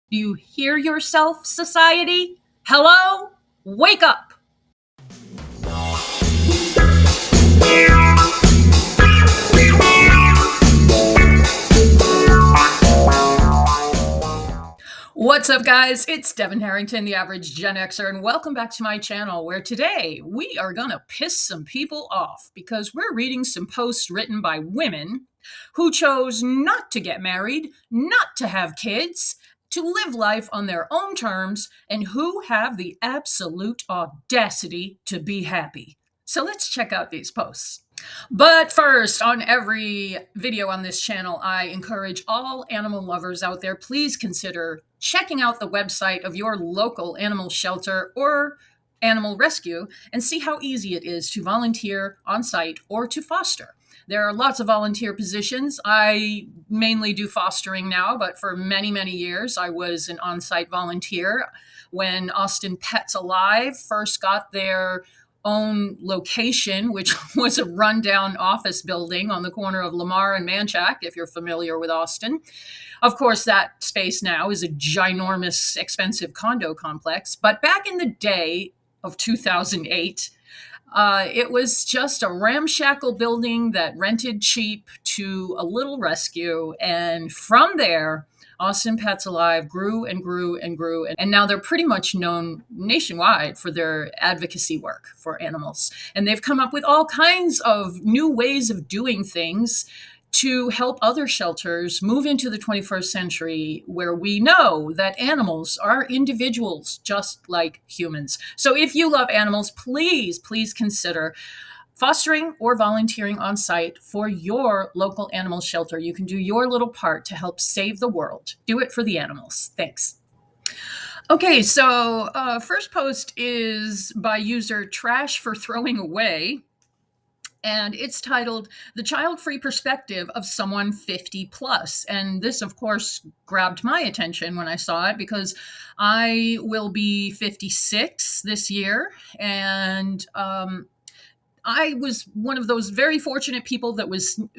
Do you hear yourself, society? Hello? Wake up! What's up, guys? It's Devin Harrington, the average Gen Xer, and welcome back to my channel, where today we are gonna piss some people off because we're reading some posts written by women who chose not to get married, not to have kids, to live life on their own terms, and who have the absolute audacity to be happy. So let's check out these posts. But first, on every video on this channel, I encourage all animal lovers out there, please consider checking out the website of your local animal shelter or animal rescue and see how easy it is to volunteer on site or to foster. There are lots of volunteer positions. I mainly do fostering now, but for many, many years, I was an on-site volunteer. When Austin Pets Alive first got their own location, which was a rundown office building on the corner of Lamar and Manchac, if you're familiar with Austin. Of course, that space now is a ginormous, expensive condo complex. But back in the day of 2008, it was just a ramshackle building that rented cheap to a little rescue. And from there, Austin Pets Alive grew and grew and grew. And now they're pretty much known nationwide for their advocacy work for animals. And they've come up with all kinds of new ways of doing things to help other shelters move into the 21st century, where we know that animals are individuals just like humans. So if you love animals, please, please consider fostering or volunteering on site for your local animal shelter. You can do your little part to help save the world. Do it for the animals. Thanks. Okay, so first post is by user Trash for Throwing Away. And it's titled, The Child-Free Perspective of Someone 50 Plus. And this, of course, grabbed my attention when I saw it because I will be 56 this year. And I was one of those very fortunate people that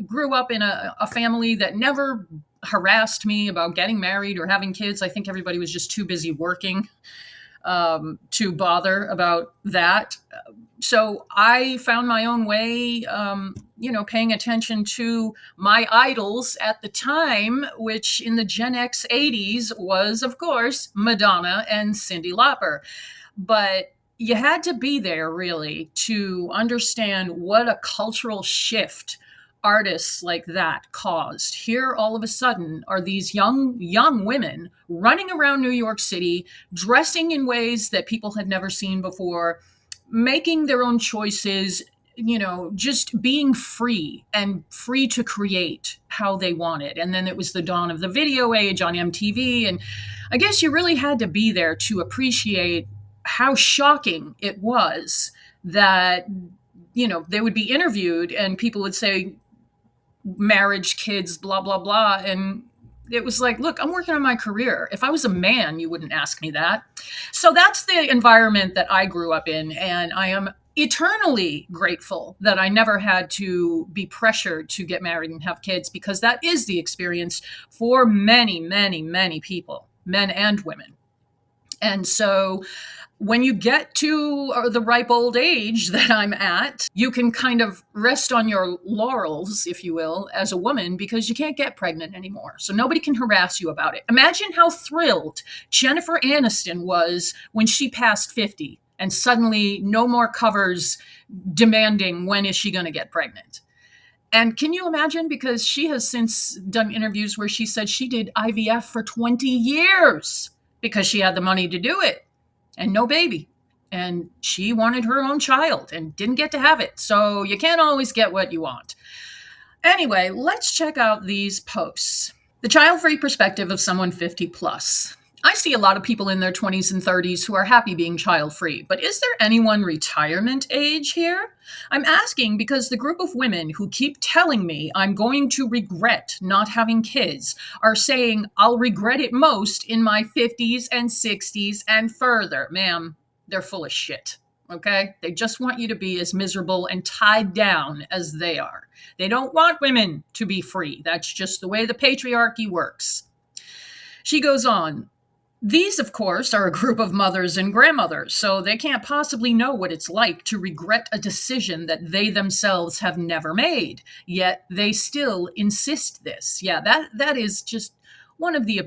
grew up in a family that never harassed me about getting married or having kids. I think everybody was just too busy working to bother about that. So I found my own way, paying attention to my idols at the time, which in the Gen X 80s was, of course, Madonna and Cyndi Lauper. But you had to be there, really, to understand what a cultural shift artists like that caused. Here, all of a sudden, are these young women running around New York City, dressing in ways that people had never seen before, making their own choices, just being free and free to create how they wanted. And then it was the dawn of the video age on MTV. And I guess you really had to be there to appreciate how shocking it was that, they would be interviewed and people would say, marriage, kids, blah, blah, blah. And it was like, look, I'm working on my career. If I was a man, you wouldn't ask me that. So that's the environment that I grew up in. And I am eternally grateful that I never had to be pressured to get married and have kids, because that is the experience for many, many, many people, men and women. And so when you get to the ripe old age that I'm at, you can kind of rest on your laurels, if you will, as a woman, because you can't get pregnant anymore. So nobody can harass you about it. Imagine how thrilled Jennifer Aniston was when she passed 50 and suddenly no more covers demanding when is she going to get pregnant. And can you imagine? Because she has since done interviews where she said she did IVF for 20 years because she had the money to do it. And no baby. And she wanted her own child and didn't get to have it. So you can't always get what you want. Anyway, let's check out these posts. The child-free perspective of someone 50 plus. I see a lot of people in their 20s and 30s who are happy being child-free, but is there anyone retirement age here? I'm asking because the group of women who keep telling me I'm going to regret not having kids are saying I'll regret it most in my 50s and 60s and further. Ma'am, they're full of shit, okay? They just want you to be as miserable and tied down as they are. They don't want women to be free. That's just the way the patriarchy works. She goes on. These, of course, are a group of mothers and grandmothers, so they can't possibly know what it's like to regret a decision that they themselves have never made. Yet they still insist this. Yeah, that is just one of the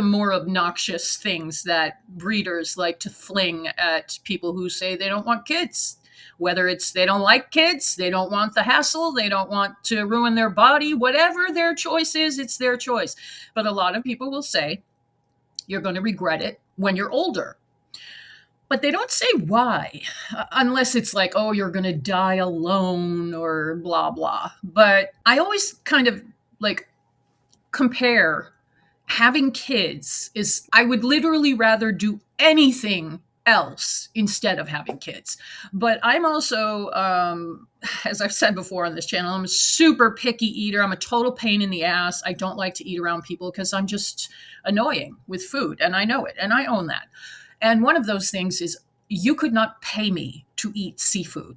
more obnoxious things that breeders like to fling at people who say they don't want kids. Whether it's they don't like kids, they don't want the hassle, they don't want to ruin their body, whatever their choice is, it's their choice. But a lot of people will say, you're going to regret it when you're older. But they don't say why, unless it's like, oh, you're going to die alone or blah, blah. But I always kind of like compare having kids is, I would literally rather do anything else instead of having kids. But I'm also, as I've said before on this channel, I'm a super picky eater. I'm a total pain in the ass. I don't like to eat around people because I'm just annoying with food, and I know it, and I own that. And one of those things is you could not pay me to eat seafood.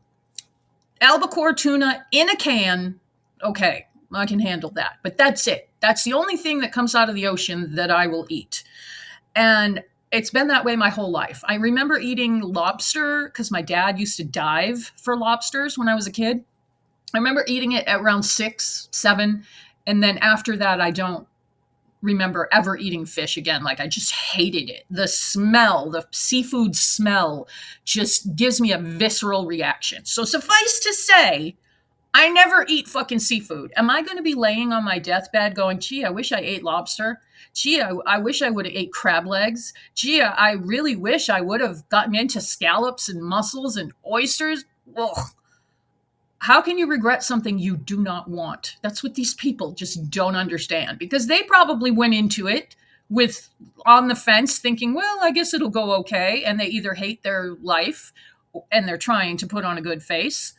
Albacore tuna in a can, okay, I can handle that. But that's it. That's the only thing that comes out of the ocean that I will eat. And it's been that way my whole life. I remember eating lobster because my dad used to dive for lobsters when I was a kid. I remember eating it at around 6, 7. And then after that, I don't remember ever eating fish again. Like, I just hated it. The smell, the seafood smell just gives me a visceral reaction. So suffice to say, I never eat fucking seafood. Am I going to be laying on my deathbed going, gee, I wish I ate lobster? Gee, I wish I would have ate crab legs. Gee, I really wish I would have gotten into scallops and mussels and oysters. Ugh. How can you regret something you do not want? That's what these people just don't understand, because they probably went into it with on the fence thinking, well, I guess it'll go okay. And they either hate their life and they're trying to put on a good face,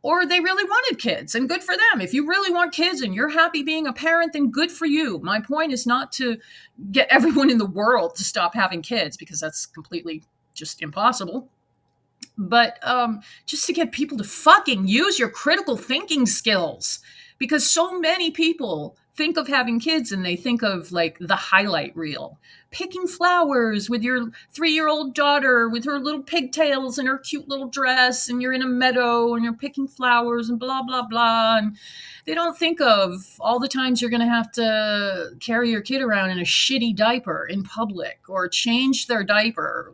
or they really wanted kids, and good for them. If you really want kids and you're happy being a parent, then good for you. My point is not to get everyone in the world to stop having kids, because that's completely just impossible. But just to get people to fucking use your critical thinking skills, because so many people think of having kids and they think of like the highlight reel, picking flowers with your 3-year-old daughter with her little pigtails and her cute little dress, and you're in a meadow and you're picking flowers and blah, blah, blah. And they don't think of all the times you're going to have to carry your kid around in a shitty diaper in public, or change their diaper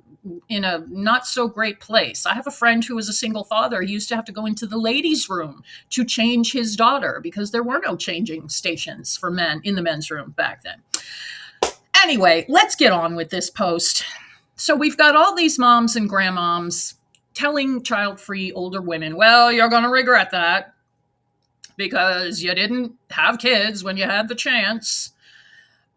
in a not so great place. I have a friend who was a single father. He used to have to go into the ladies' room to change his daughter because there were no changing stations for men in the men's room back then. Anyway, let's get on with this post. So we've got all these moms and grandmoms telling child-free older women, well, you're going to regret that because you didn't have kids when you had the chance.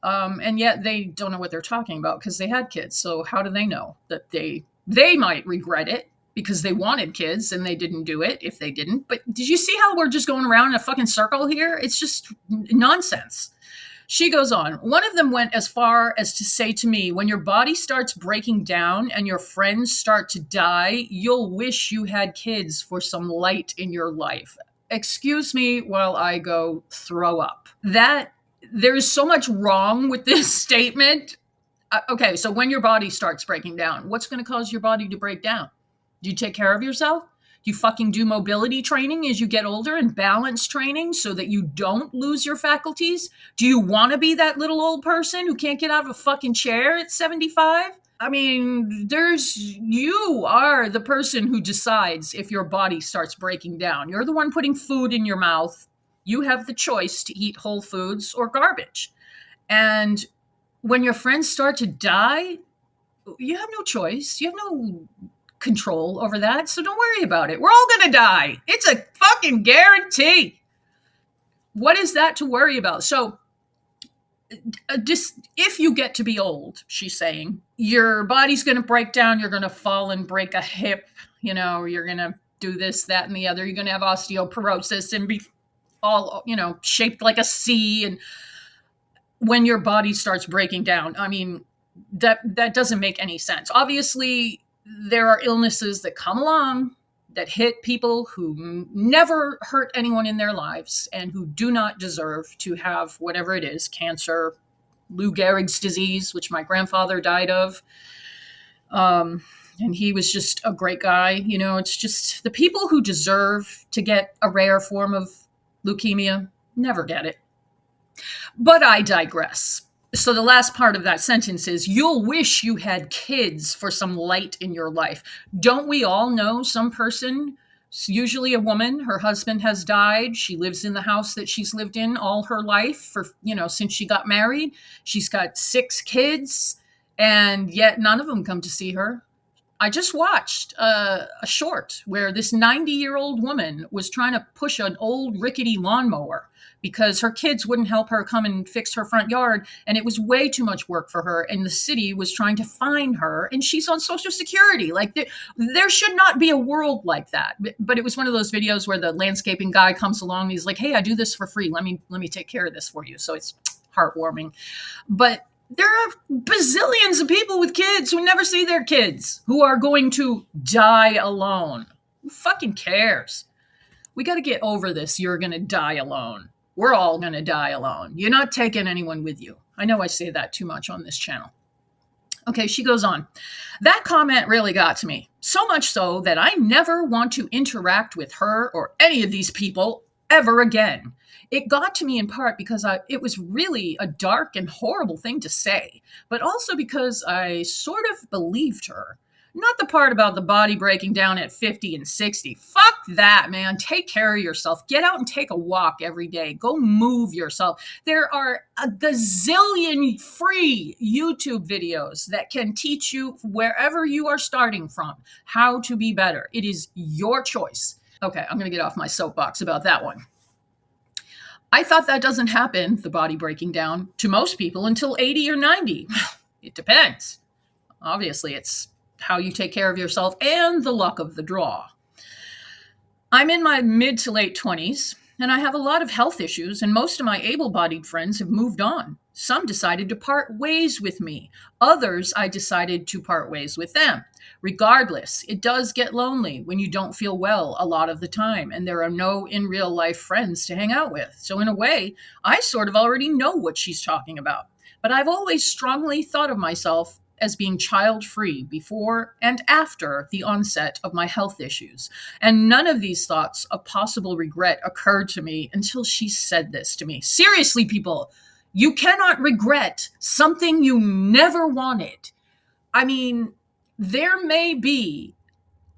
And yet they don't know what they're talking about because they had kids. So how do they know that they might regret it because they wanted kids and they didn't do it if they didn't? But did you see how we're just going around in a fucking circle here? It's just nonsense. She goes on. One of them went as far as to say to me, when your body starts breaking down and your friends start to die, you'll wish you had kids for some light in your life. Excuse me while I go throw up. There's so much wrong with this statement. Okay, so when your body starts breaking down, what's going to cause your body to break down? Do you take care of yourself? Do you fucking do mobility training as you get older and balance training so that you don't lose your faculties? Do you want to be that little old person who can't get out of a fucking chair at 75? I mean, you are the person who decides if your body starts breaking down. You're the one putting food in your mouth. You have the choice to eat whole foods or garbage. And when your friends start to die, you have no choice. You have no control over that. So don't worry about it. We're all going to die. It's a fucking guarantee. What is that to worry about? So just if you get to be old, she's saying, your body's going to break down. You're going to fall and break a hip. You know, you're going to do this, that, and the other. You're going to have osteoporosis and be all, shaped like a C. And when your body starts breaking down, I mean, that doesn't make any sense. Obviously, there are illnesses that come along that hit people who never hurt anyone in their lives and who do not deserve to have whatever it is, cancer, Lou Gehrig's disease, which my grandfather died of. And he was just a great guy. You know, it's just the people who deserve to get a rare form of leukemia never get it. But I digress. So the last part of that sentence is, you'll wish you had kids for some light in your life. Don't we all know some person, usually a woman, her husband has died. She lives in the house that she's lived in all her life for, since she got married. She's got 6 kids, and yet none of them come to see her. I just watched a short where this 90-year-old woman was trying to push an old rickety lawnmower because her kids wouldn't help her come and fix her front yard, and it was way too much work for her, and the city was trying to find her, and she's on Social Security. Like, there should not be a world like that. But it was one of those videos where the landscaping guy comes along, and he's like, hey, I do this for free. Let me take care of this for you. So it's heartwarming. But there are bazillions of people with kids who never see their kids, who are going to die alone. Who fucking cares? We got to get over this. You're going to die alone. We're all going to die alone. You're not taking anyone with you. I know I say that too much on this channel. Okay, she goes on. That comment really got to me. So much so that I never want to interact with her or any of these people ever again. It got to me in part because it was really a dark and horrible thing to say, but also because I sort of believed her. Not the part about the body breaking down at 50 and 60. Fuck that, man. Take care of yourself. Get out and take a walk every day. Go move yourself. There are a gazillion free YouTube videos that can teach you, wherever you are starting from, how to be better. It is your choice. Okay, I'm going to get off my soapbox about that one. I thought that doesn't happen, the body breaking down, to most people until 80 or 90. It depends. Obviously, it's how you take care of yourself and the luck of the draw. I'm in my mid to late 20s, and I have a lot of health issues, and most of my able-bodied friends have moved on. Some decided to part ways with me. Others, I decided to part ways with them. Regardless, it does get lonely when you don't feel well a lot of the time, and there are no in real life friends to hang out with. So in a way, I sort of already know what she's talking about. But I've always strongly thought of myself as being child-free before and after the onset of my health issues. And none of these thoughts of possible regret occurred to me until she said this to me. Seriously, people, you cannot regret something you never wanted. I mean, there may be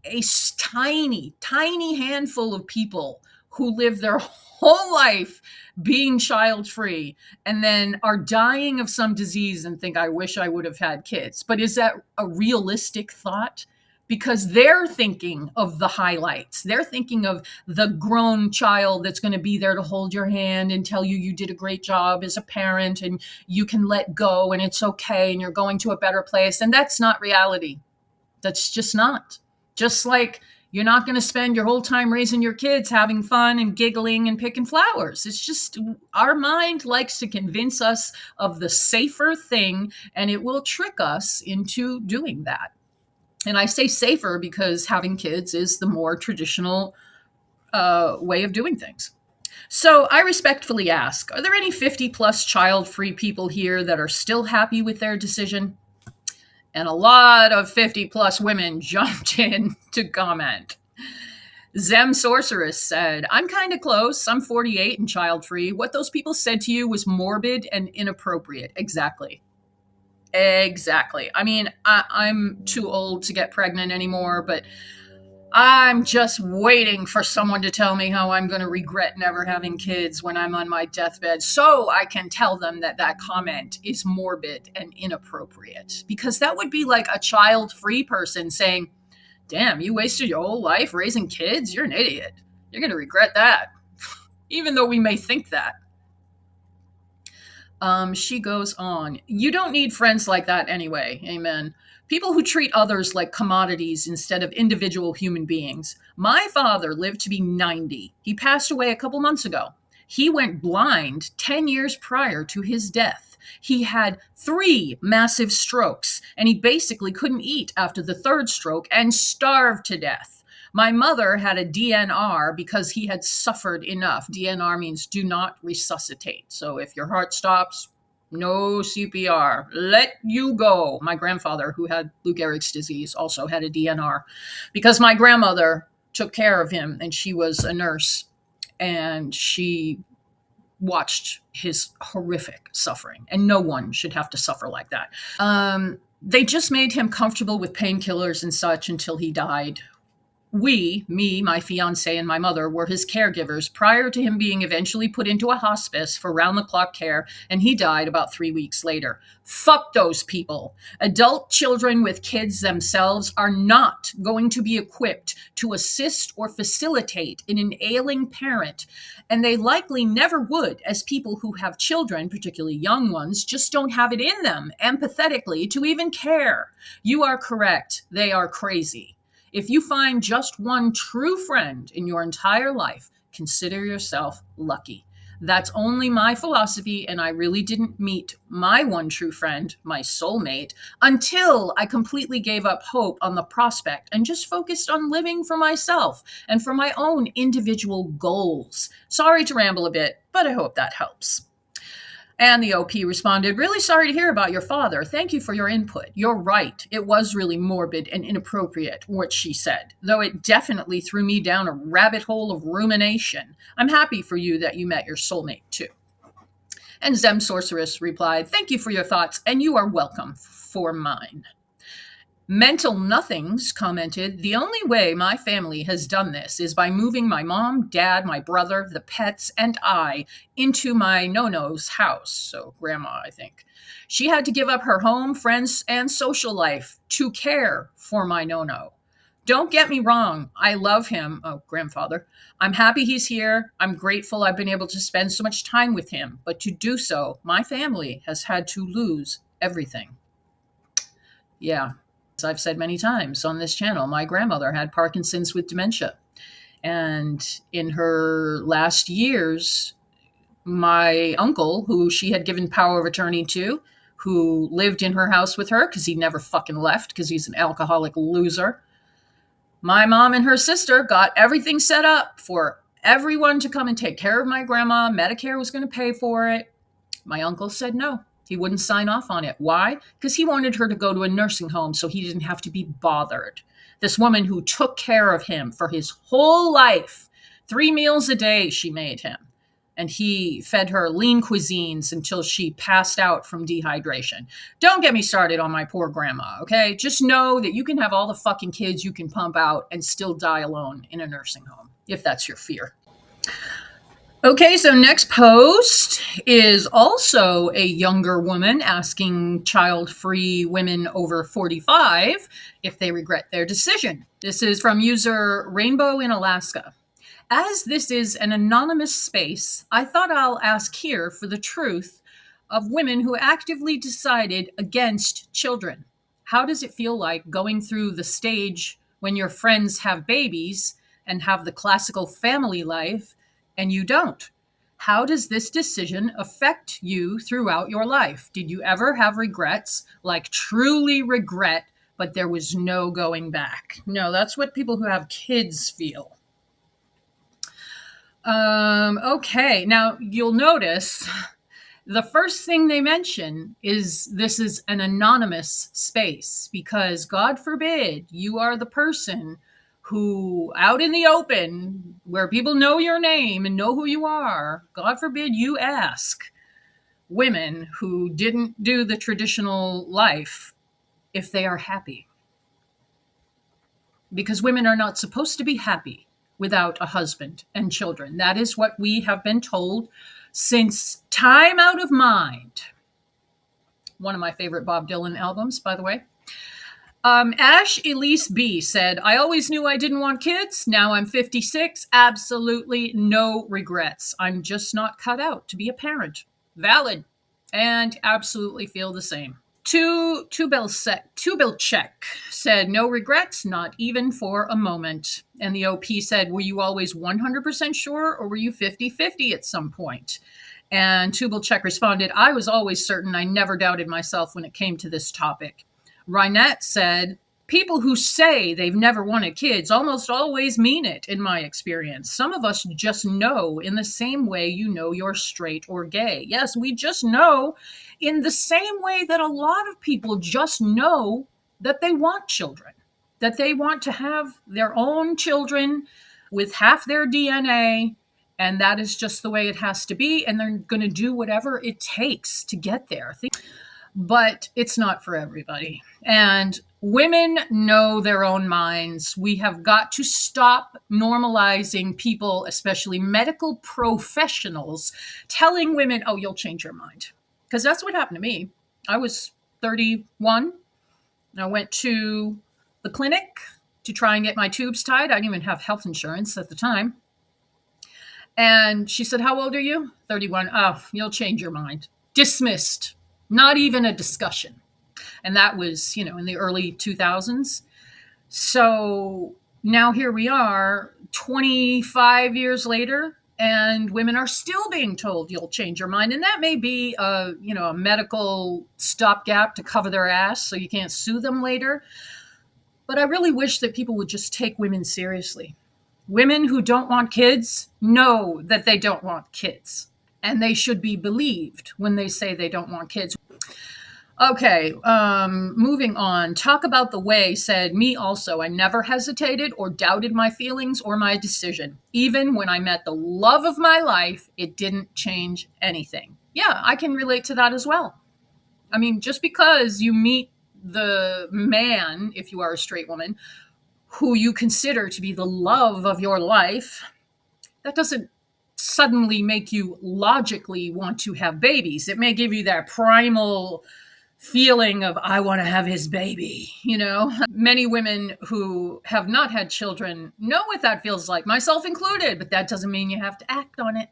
a tiny, tiny handful of people who live their whole life being child-free and then are dying of some disease and think, I wish I would have had kids. But is that a realistic thought? Because they're thinking of the highlights. They're thinking of the grown child that's going to be there to hold your hand and tell you you did a great job as a parent and you can let go and it's okay and you're going to a better place. And that's not reality. That's just not. Just like you're not going to spend your whole time raising your kids having fun and giggling and picking flowers. It's just our mind likes to convince us of the safer thing, and it will trick us into doing that. And I say safer because having kids is the more traditional way of doing things. So I respectfully ask, are there any 50-plus child-free people here that are still happy with their decision? And a lot of 50-plus women jumped in to comment. Zem Sorceress said, I'm kind of close. I'm 48 and child-free. What those people said to you was morbid and inappropriate. Exactly. I mean, I'm too old to get pregnant anymore, but I'm just waiting for someone to tell me how I'm going to regret never having kids when I'm on my deathbed so I can tell them that that comment is morbid and inappropriate. Because that would be like a child-free person saying, damn, you wasted your whole life raising kids? You're an idiot. You're going to regret that. Even though we may think that. She goes on, you don't need friends like that anyway. Amen. People who treat others like commodities instead of individual human beings. My father lived to be 90. He passed away a couple months ago. He went blind 10 years prior to his death. He had 3 massive strokes, and he basically couldn't eat after the 3rd stroke and starved to death. My mother had a DNR because he had suffered enough. DNR means do not resuscitate. So if your heart stops, No CPR. Let you go. My grandfather, who had Lou Gehrig's disease, also had a DNR because my grandmother took care of him and she was a nurse and she watched his horrific suffering. And no one should have to suffer like that. They just made him comfortable with painkillers and such until he died. We, me, my fiance, and my mother were his caregivers prior to him being eventually put into a hospice for round-the-clock care, and he died about 3 weeks later. Fuck those people. Adult children with kids themselves are not going to be equipped to assist or facilitate in an ailing parent, and they likely never would, as people who have children, particularly young ones, just don't have it in them, empathetically, to even care. You are correct. They are crazy. If you find just one true friend in your entire life, consider yourself lucky. That's only my philosophy, and I really didn't meet my one true friend, my soulmate, until I completely gave up hope on the prospect and just focused on living for myself and for my own individual goals. Sorry to ramble a bit, but I hope that helps. And the OP responded, really sorry to hear about your father. Thank you for your input. You're right. It was really morbid and inappropriate, what she said, though it definitely threw me down a rabbit hole of rumination. I'm happy for you that you met your soulmate, too. And Zem Sorceress replied, thank you for your thoughts, and you are welcome for mine. Mental Nothings commented, the only way my family has done this is by moving my mom, dad, my brother, the pets, and I into my no-no's house. So grandma, I think. She had to give up her home, friends, and social life to care for my no-no. Don't get me wrong. I love him. Oh, grandfather. I'm happy he's here. I'm grateful I've been able to spend so much time with him. But to do so, my family has had to lose everything. Yeah. As I've said many times on this channel, my grandmother had Parkinson's with dementia. And in her last years, my uncle, who she had given power of attorney to, who lived in her house with her because he never fucking left because he's an alcoholic loser. My mom and her sister got everything set up for everyone to come and take care of my grandma. Medicare was going to pay for it. My uncle said no. He wouldn't sign off on it. Why? Because he wanted her to go to a nursing home so he didn't have to be bothered. This woman who took care of him for his whole life, 3 meals a day she made him. And he fed her lean cuisines until she passed out from dehydration. Don't get me started on my poor grandma, okay? Just know that you can have all the fucking kids you can pump out and still die alone in a nursing home, if that's your fear. Okay, so next post is also a younger woman asking child-free women over 45 if they regret their decision. This is from user Rainbow in Alaska. As this is an anonymous space, I thought I'll ask here for the truth of women who actively decided against children. How does it feel like going through the stage when your friends have babies and have the classical family life and you don't? How does this decision affect you throughout your life? Did you ever have regrets, like truly regret, but there was no going back? No, that's what people who have kids feel. Okay, now you'll notice the first thing they mention is this is an anonymous space because God forbid you are the person who out in the open where people know your name and know who you are, God forbid you ask women who didn't do the traditional life if they are happy. Because women are not supposed to be happy without a husband and children. That is what we have been told since time out of mind. One of my favorite Bob Dylan albums, by the way. Ash Elise B said, I always knew I didn't want kids. Now I'm 56. Absolutely no regrets. I'm just not cut out to be a parent. Valid. And absolutely feel the same. Two Bill Check said, no regrets, not even for a moment. And the OP said, were you always 100% sure or were you 50-50 at some point? And Tubal Check responded, I was always certain. I never doubted myself when it came to this topic. Rynette said, People who say they've never wanted kids almost always mean it, in my experience. Some of us just know in the same way you know you're straight or gay. Yes, we just know in the same way that a lot of people just know that they want children, that they want to have their own children with half their DNA, and that is just the way it has to be, and they're going to do whatever it takes to get there. But it's not for everybody. And women know their own minds. We have got to stop normalizing people, especially medical professionals, telling women, oh, you'll change your mind. Because that's what happened to me. I was 31. I went to the clinic to try and get my tubes tied. I didn't even have health insurance at the time. And she said, how old are you? 31. Oh, you'll change your mind. Dismissed. Not even a discussion. And that was, in the early 2000s. So now here we are 25 years later, and women are still being told you'll change your mind. And that may be a medical stopgap to cover their ass so you can't sue them later. But I really wish that people would just take women seriously. Women who don't want kids know that they don't want kids. And they should be believed when they say they don't want kids. Okay, moving on. Talk About the Way said, me also. I never hesitated or doubted my feelings or my decision. Even when I met the love of my life, it didn't change anything. Yeah, I can relate to that as well. I mean, just because you meet the man, if you are a straight woman, who you consider to be the love of your life, that doesn't suddenly make you logically want to have babies. It may give you that primal feeling of, I want to have his baby, Many women who have not had children know what that feels like, myself included, but that doesn't mean you have to act on it.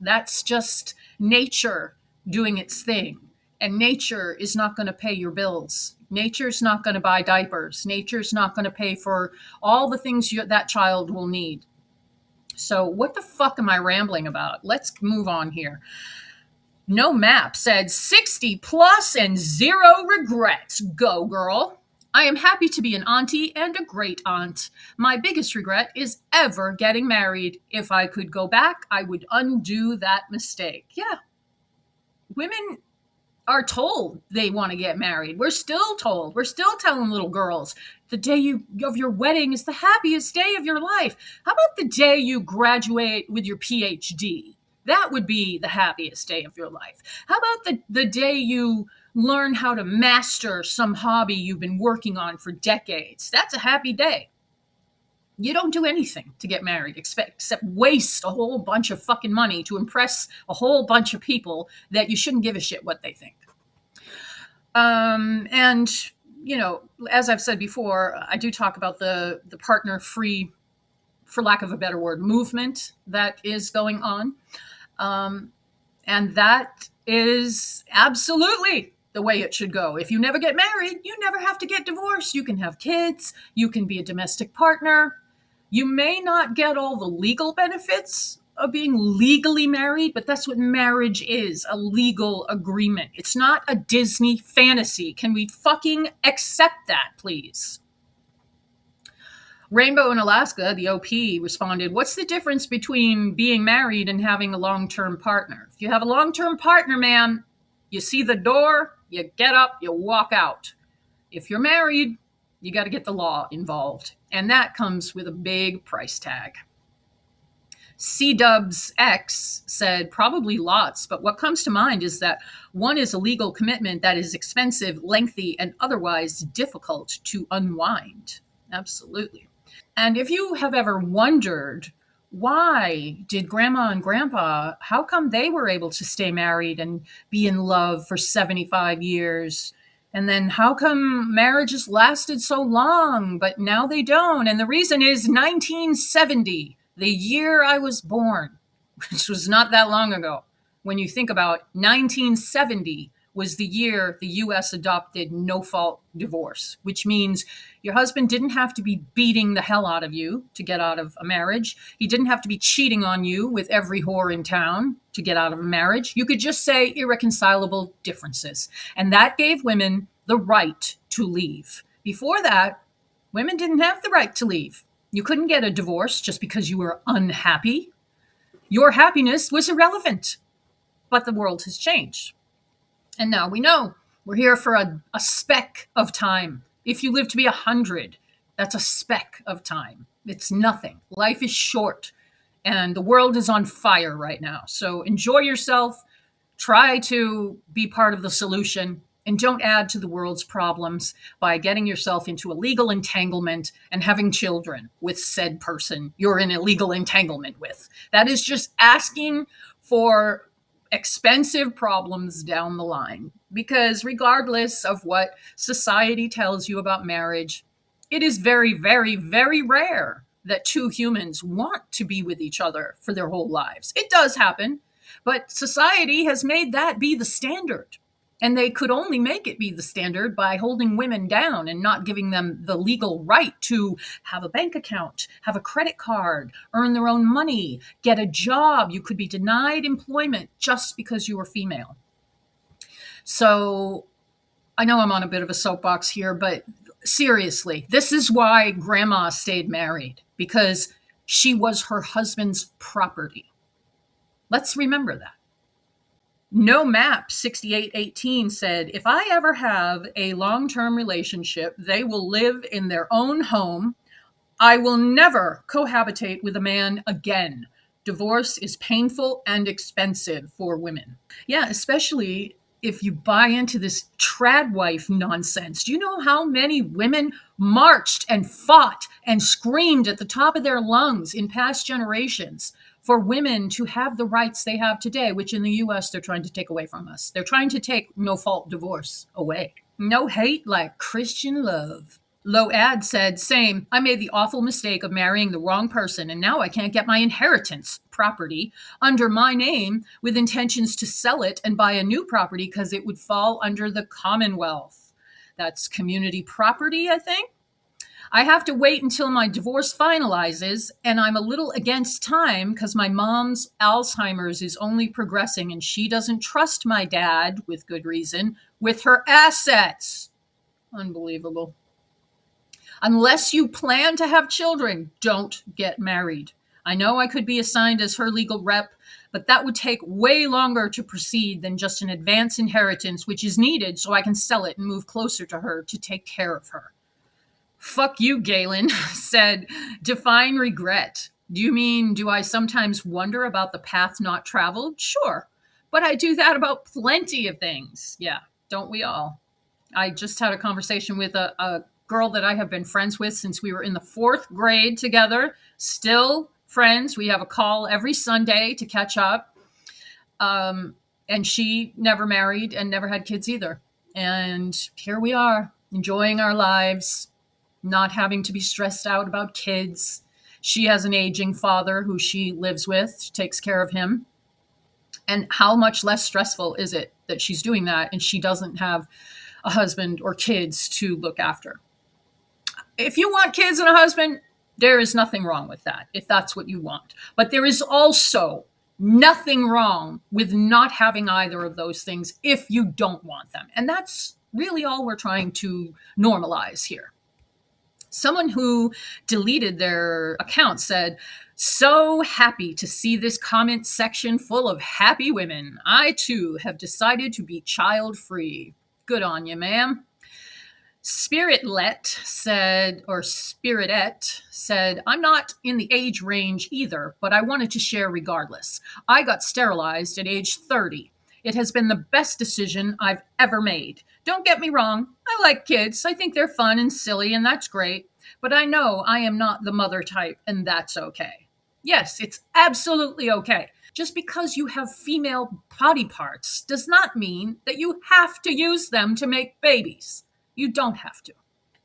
That's just nature doing its thing. And nature is not going to pay your bills. Nature's not going to buy diapers. Nature's not going to pay for all the things that child will need. So what the fuck am I rambling about? Let's move on here. No Map said 60 plus and 0 regrets. Go, girl. I am happy to be an auntie and a great aunt. My biggest regret is ever getting married. If I could go back, I would undo that mistake. Yeah. Women are told they want to get married. We're still told. We're still telling little girls the day of your wedding is the happiest day of your life. How about the day you graduate with your PhD? That would be the happiest day of your life. How about the day you learn how to master some hobby you've been working on for decades? That's a happy day. You don't do anything to get married except waste a whole bunch of fucking money to impress a whole bunch of people that you shouldn't give a shit what they think. And, as I've said before, I do talk about the partner-free, for lack of a better word, movement that is going on. And that is absolutely the way it should go. If you never get married, you never have to get divorced. You can have kids. You can be a domestic partner. You may not get all the legal benefits of being legally married, but that's what marriage is, a legal agreement. It's not a Disney fantasy. Can we fucking accept that, please? Rainbow in Alaska, the OP, responded, what's the difference between being married and having a long-term partner? If you have a long-term partner, man, you see the door, you get up, you walk out. If you're married, you got to get the law involved. And that comes with a big price tag. CDubsX said, probably lots, but what comes to mind is that one is a legal commitment that is expensive, lengthy, and otherwise difficult to unwind. Absolutely. And if you have ever wondered, why did Grandma and Grandpa, how come they were able to stay married and be in love for 75 years? And then how come marriages lasted so long, but now they don't? And the reason is 1970, the year I was born, which was not that long ago. When you think about 1970 was the year the U.S. adopted no-fault divorce, which means your husband didn't have to be beating the hell out of you to get out of a marriage. He didn't have to be cheating on you with every whore in town to get out of a marriage. You could just say irreconcilable differences. And that gave women the right to leave. Before that, women didn't have the right to leave. You couldn't get a divorce just because you were unhappy. Your happiness was irrelevant. But the world has changed. And now we know we're here for a speck of time. If you live to be 100, that's a speck of time. It's nothing. Life is short, and the world is on fire right now. So enjoy yourself. Try to be part of the solution, and don't add to the world's problems by getting yourself into a legal entanglement and having children with said person you're in a legal entanglement with. That is just asking for expensive problems down the line, because regardless of what society tells you about marriage, it is very, very, very rare that two humans want to be with each other for their whole lives. It does happen, but society has made that be the standard. And they could only make it be the standard by holding women down and not giving them the legal right to have a bank account, have a credit card, earn their own money, get a job. You could be denied employment just because you were female. So I know I'm on a bit of a soapbox here, but seriously, this is why grandma stayed married, because she was her husband's property. Let's remember that. No Map 6818 said, if I ever have a long-term relationship, they will live in their own home. I will never cohabitate with a man again. Divorce is painful and expensive for women. Yeah, especially if you buy into this trad wife nonsense. Do you know how many women marched and fought and screamed at the top of their lungs in past generations for women to have the rights they have today, which in the US they're trying to take away from us? They're trying to take no-fault divorce away. No hate like Christian love. Low Ad said, same. I made the awful mistake of marrying the wrong person, and now I can't get my inheritance property under my name with intentions to sell it and buy a new property because it would fall under the Commonwealth. That's community property, I think. I have to wait until my divorce finalizes, and I'm a little against time because my mom's Alzheimer's is only progressing and she doesn't trust my dad, with good reason, with her assets. Unbelievable. Unless you plan to have children, don't get married. I know I could be assigned as her legal rep, but that would take way longer to proceed than just an advance inheritance, which is needed so I can sell it and move closer to her to take care of her. Fuck you, Galen said, define regret. Do you mean, do I sometimes wonder about the path not traveled? Sure. But I do that about plenty of things. Yeah, don't we all? I just had a conversation with a girl that I have been friends with since we were in the 4th grade together. Still friends. We have a call every Sunday to catch up. And she never married and never had kids either. And here we are, enjoying our lives, not having to be stressed out about kids. She has an aging father who she lives with, takes care of him. And how much less stressful is it that she's doing that and she doesn't have a husband or kids to look after? If you want kids and a husband, there is nothing wrong with that, if that's what you want. But there is also nothing wrong with not having either of those things if you don't want them. And that's really all we're trying to normalize here. Someone who deleted their account said, so happy to see this comment section full of happy women. I too have decided to be child-free. Good on you, ma'am. Spiritlet said, or Spiritette said, I'm not in the age range either, but I wanted to share regardless. I got sterilized at age 30. It has been the best decision I've ever made. Don't get me wrong. I like kids. I think they're fun and silly, and that's great. But I know I am not the mother type, and that's okay. Yes, it's absolutely okay. Just because you have female body parts does not mean that you have to use them to make babies. You don't have to.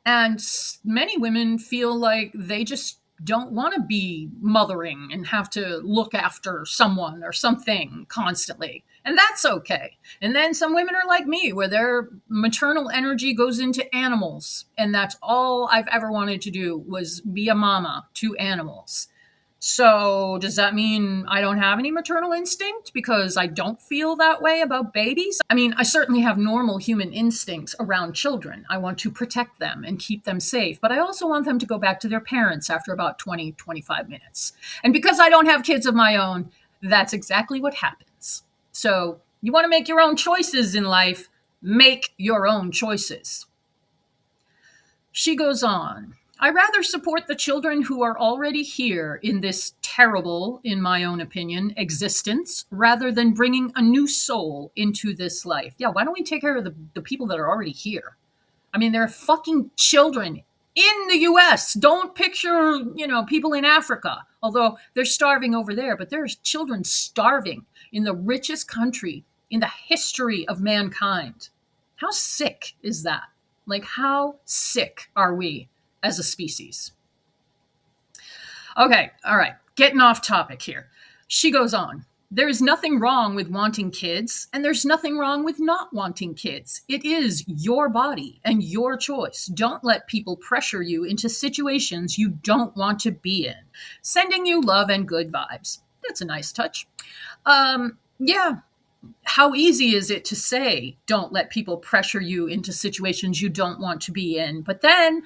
And many women feel like they just don't want to be mothering and have to look after someone or something constantly. And that's okay. And then some women are like me, where their maternal energy goes into animals. And that's all I've ever wanted to do, was be a mama to animals. So does that mean I don't have any maternal instinct because I don't feel that way about babies? I mean, I certainly have normal human instincts around children. I want to protect them and keep them safe, but I also want them to go back to their parents after about 20, 25 minutes. And because I don't have kids of my own, that's exactly what happens. So you want to make your own choices in life, make your own choices. She goes on. I rather support the children who are already here in this terrible, in my own opinion, existence, rather than bringing a new soul into this life. Yeah, why don't we take care of the people that are already here? I mean, there are fucking children in the US. Don't picture, people in Africa, although they're starving over there, but there's children starving in the richest country in the history of mankind. How sick is that? Like, how sick are we as a species? Okay, all right, getting off topic here. She goes on. There is nothing wrong with wanting kids, and there's nothing wrong with not wanting kids. It is your body and your choice. Don't let people pressure you into situations you don't want to be in. Sending you love and good vibes. That's a nice touch. Yeah. How easy is it to say, don't let people pressure you into situations you don't want to be in? But then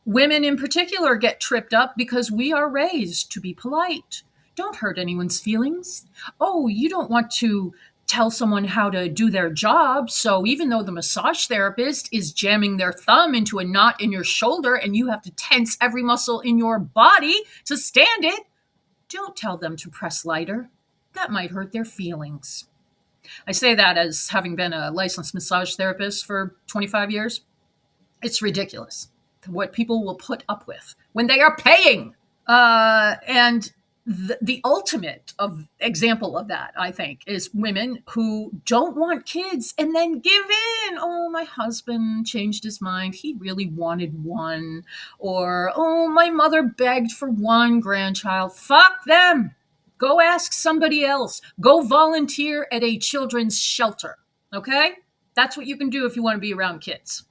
women in particular get tripped up because we are raised to be polite. Don't hurt anyone's feelings. Oh, you don't want to tell someone how to do their job. So even though the massage therapist is jamming their thumb into a knot in your shoulder and you have to tense every muscle in your body to stand it, don't tell them to press lighter. That might hurt their feelings. I say that as having been a licensed massage therapist for 25 years. It's ridiculous what people will put up with when they are paying. And the ultimate example of that, I think, is women who don't want kids and then give in. Oh, my husband changed his mind. He really wanted one. Or, oh, my mother begged for one grandchild. Fuck them. Go ask somebody else. Go volunteer at a children's shelter. Okay? That's what you can do if you want to be around kids.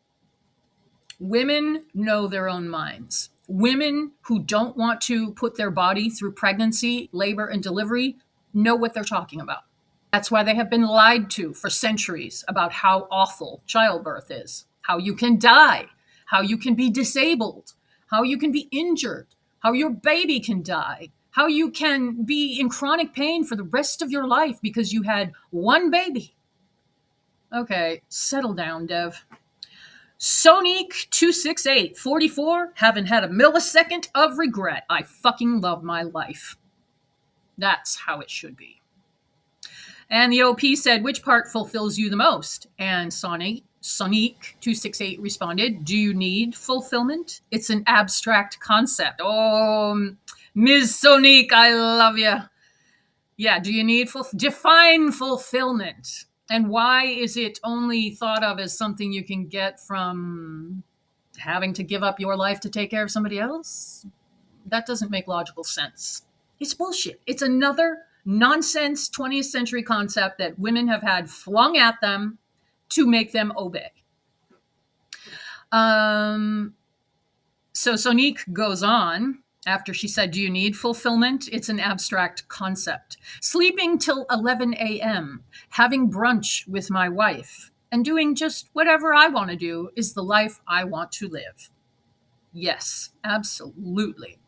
Women know their own minds. Women who don't want to put their body through pregnancy, labor, and delivery know what they're talking about. That's why they have been lied to for centuries about how awful childbirth is, how you can die, how you can be disabled, how you can be injured, how your baby can die, how you can be in chronic pain for the rest of your life because you had one baby. Okay, settle down, Dev. Sonique268, 44, haven't had a millisecond of regret. I fucking love my life. That's how it should be. And the OP said, which part fulfills you the most? And Sonique268 responded, do you need fulfillment? It's an abstract concept. Oh, Ms. Sonique, I love you. Yeah, do you need define fulfillment? And why is it only thought of as something you can get from having to give up your life to take care of somebody else? That doesn't make logical sense. It's bullshit. It's another nonsense 20th century concept that women have had flung at them to make them obey. So Sonique goes on. After she said, do you need fulfillment? It's an abstract concept. Sleeping till 11 a.m., having brunch with my wife, and doing just whatever I want to do is the life I want to live. Yes, absolutely.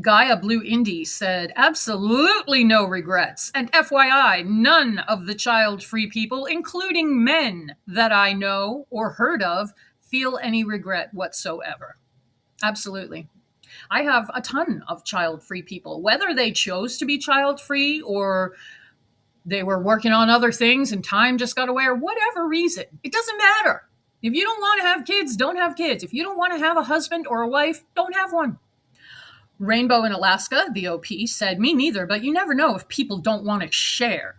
Gaia Blue Indie said, absolutely no regrets. And FYI, none of the child-free people, including men that I know or heard of, feel any regret whatsoever. Absolutely. I have a ton of child-free people, whether they chose to be child-free or they were working on other things and time just got away or whatever reason. It doesn't matter. If you don't want to have kids, don't have kids. If you don't want to have a husband or a wife, don't have one. Rainbow in Alaska, the OP, said, me neither, but you never know if people don't want to share.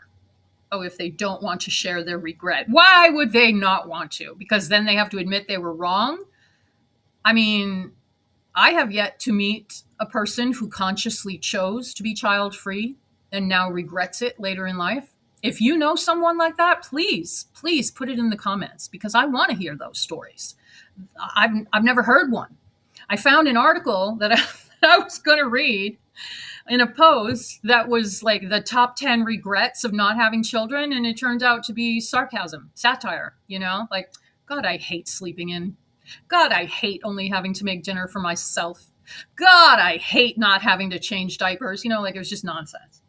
Oh, if they don't want to share their regret. Why would they not want to? Because then they have to admit they were wrong? I mean, I have yet to meet a person who consciously chose to be child-free and now regrets it later in life. If you know someone like that, please put it in the comments because I want to hear those stories. I've never heard one. I found an article that I was going to read in a post that was like the top 10 regrets of not having children. And it turned out to be sarcasm, satire, like, God, I hate sleeping in. God, I hate only having to make dinner for myself. God, I hate not having to change diapers. Like it was just nonsense.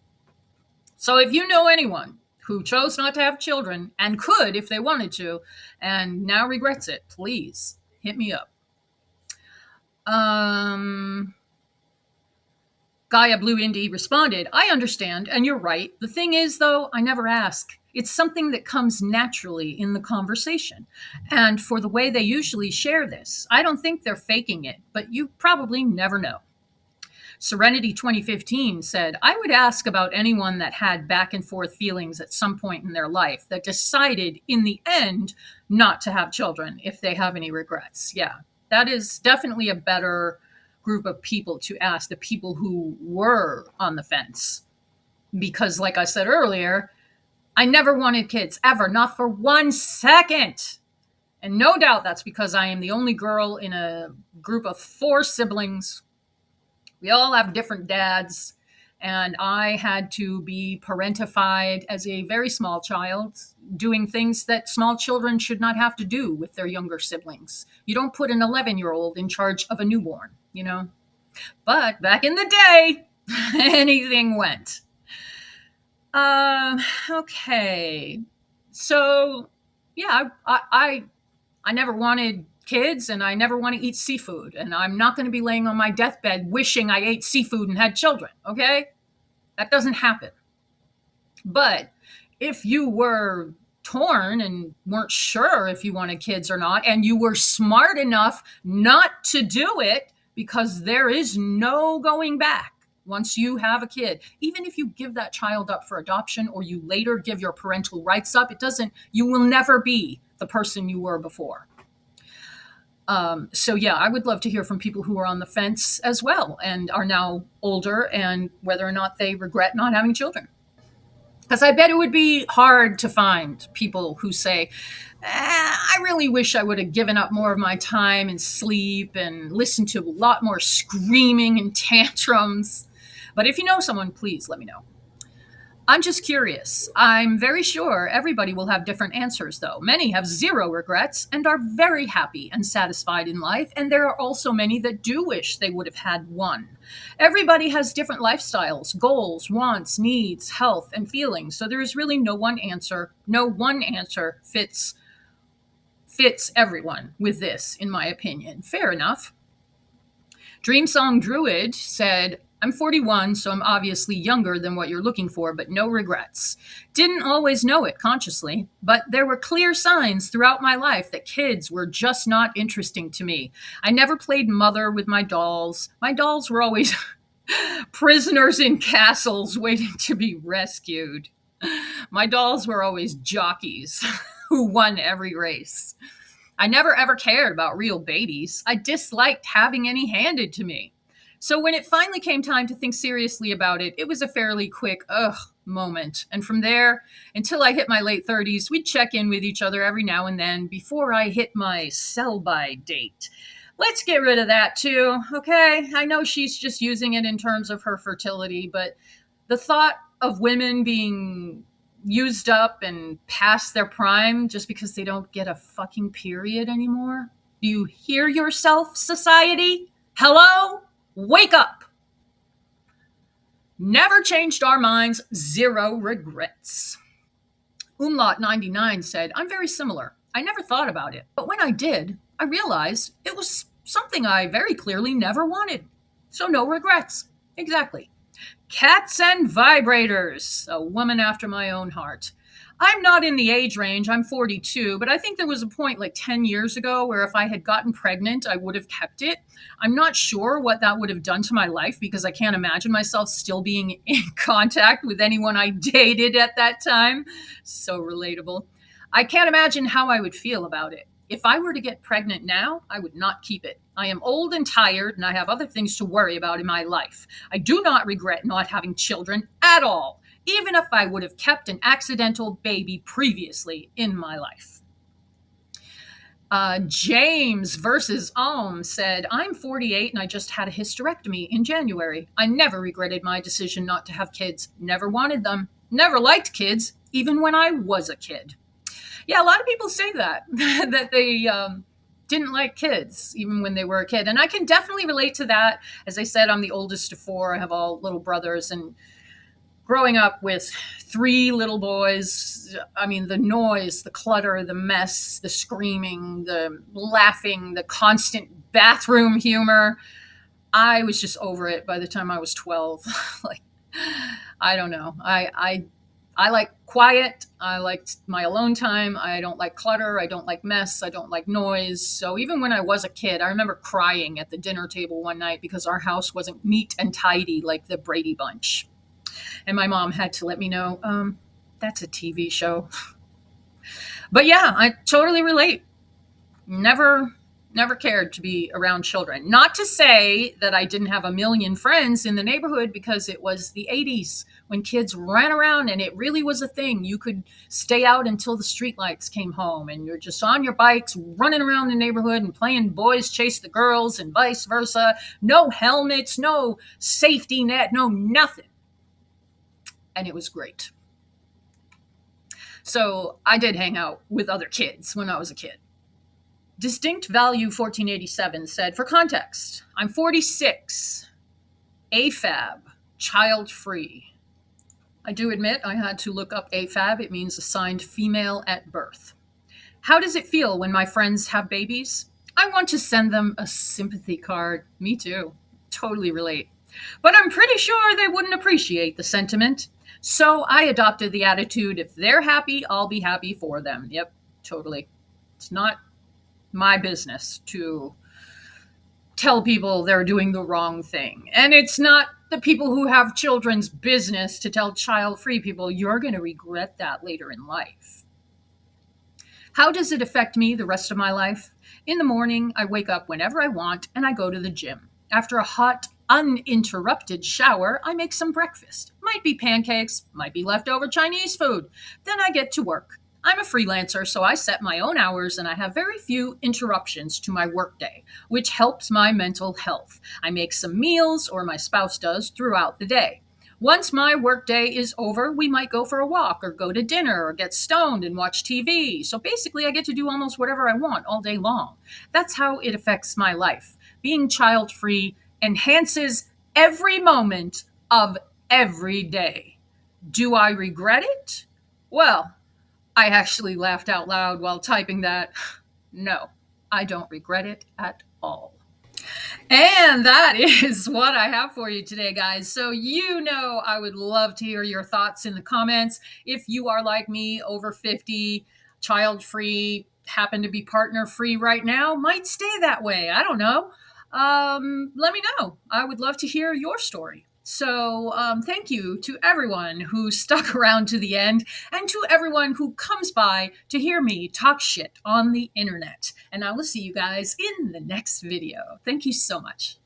So if you know anyone who chose not to have children and could if they wanted to and now regrets it, please hit me up. Gaia Blue Indie responded, I understand, and you're right. The thing is, though, I never ask. It's something that comes naturally in the conversation. And for the way they usually share this, I don't think they're faking it, but you probably never know. Serenity 2015 said, I would ask about anyone that had back and forth feelings at some point in their life that decided in the end not to have children if they have any regrets. Yeah, that is definitely a better group of people to ask, the people who were on the fence. Because like I said earlier, I never wanted kids, ever, not for 1 second. And no doubt that's because I am the only girl in a group of 4 siblings. We all have different dads, and I had to be parentified as a very small child, doing things that small children should not have to do with their younger siblings. You don't put an 11-year-old in charge of a newborn, But back in the day, anything went. Okay. So, yeah, I never wanted kids, and I never want to eat seafood, and I'm not going to be laying on my deathbed wishing I ate seafood and had children, okay? That doesn't happen. But if you were torn and weren't sure if you wanted kids or not, and you were smart enough not to do it, because there is no going back once you have a kid, even if you give that child up for adoption or you later give your parental rights up, you will never be the person you were before. So yeah, I would love to hear from people who are on the fence as well and are now older, and whether or not they regret not having children. Because I bet it would be hard to find people who say, I really wish I would have given up more of my time and sleep and listened to a lot more screaming and tantrums. But if you know someone, please let me know. I'm just curious. I'm very sure everybody will have different answers, though. Many have zero regrets and are very happy and satisfied in life, and there are also many that do wish they would have had one. Everybody has different lifestyles, goals, wants, needs, health, and feelings, so there is really no one answer. No one answer fits everyone with this, in my opinion. Fair enough. Dreamsong Druid said, I'm 41, so I'm obviously younger than what you're looking for, but no regrets. Didn't always know it consciously, but there were clear signs throughout my life that kids were just not interesting to me. I never played mother with my dolls. My dolls were always prisoners in castles waiting to be rescued. My dolls were always jockeys who won every race. I never ever cared about real babies. I disliked having any handed to me. So when it finally came time to think seriously about it, it was a fairly quick moment. And from there, until I hit my late 30s, we'd check in with each other every now and then before I hit my sell-by date. Let's get rid of that too, okay? I know she's just using it in terms of her fertility, but the thought of women being used up and past their prime just because they don't get a fucking period anymore? Do you hear yourself, society? Hello? Wake up! Never changed our minds, zero regrets. Umlaut 99 said, I'm very similar. I never thought about it, but when I did, I realized it was something I very clearly never wanted. So no regrets. Exactly. Cats and vibrators, a woman after my own heart. I'm not in the age range, I'm 42, but I think there was a point like 10 years ago where if I had gotten pregnant, I would have kept it. I'm not sure what that would have done to my life because I can't imagine myself still being in contact with anyone I dated at that time. So relatable. I can't imagine how I would feel about it. If I were to get pregnant now, I would not keep it. I am old and tired, and I have other things to worry about in my life. I do not regret not having children at all, even if I would have kept an accidental baby previously in my life. James versus said, I'm 48 and I just had a hysterectomy in January. I never regretted my decision not to have kids. Never wanted them. Never liked kids, even when I was a kid. Yeah, a lot of people say that, that they didn't like kids, even when they were a kid. And I can definitely relate to that. As I said, I'm the oldest of four. I have all little brothers. And growing up with three little boys, I mean, the noise, the clutter, the mess, the screaming, the laughing, the constant bathroom humor, I was just over it by the time I was 12. Like, I don't know. I like quiet. I like my alone time. I don't like clutter. I don't like mess. I don't like noise. So even when I was a kid, I remember crying at the dinner table one night because our house wasn't neat and tidy like the Brady Bunch. And my mom had to let me know, that's a TV show. But yeah, I totally relate. Never cared to be around children. Not to say that I didn't have a million friends in the neighborhood, because it was the 80s when kids ran around and it really was a thing. You could stay out until the streetlights came home and you're just on your bikes running around the neighborhood and playing boys chase the girls and vice versa. No helmets, no safety net, no nothing. And it was great. So I did hang out with other kids when I was a kid. Distinct Value 1487 said, for context, I'm 46, AFAB, child-free. I do admit I had to look up AFAB. It means assigned female at birth. How does it feel when my friends have babies? I want to send them a sympathy card. Me too. Totally relate. But I'm pretty sure they wouldn't appreciate the sentiment. So I adopted the attitude, if they're happy, I'll be happy for them. Yep, totally. It's not my business to tell people they're doing the wrong thing. And it's not the people who have children's business to tell child-free people, you're going to regret that later in life. How does it affect me the rest of my life? In the morning, I wake up whenever I want and I go to the gym. After a hot, uninterrupted shower, I make some breakfast. Might be pancakes, might be leftover Chinese food. Then I get to work. I'm a freelancer, so I set my own hours and I have very few interruptions to my workday, which helps my mental health. I make some meals, or my spouse does, throughout the day. Once my workday is over, we might go for a walk or go to dinner or get stoned and watch TV. So basically, I get to do almost whatever I want all day long. That's how it affects my life. Being child-free enhances every moment of every day. Do I regret it? Well, I actually laughed out loud while typing that. No, I don't regret it at all. And that is what I have for you today, guys. So I would love to hear your thoughts in the comments. If you are like me, over 50, child-free, happen to be partner-free right now, might stay that way. I don't know. Let me know. I would love to hear your story. So thank you to everyone who stuck around to the end, and to everyone who comes by to hear me talk shit on the internet. And I will see you guys in the next video. Thank you so much.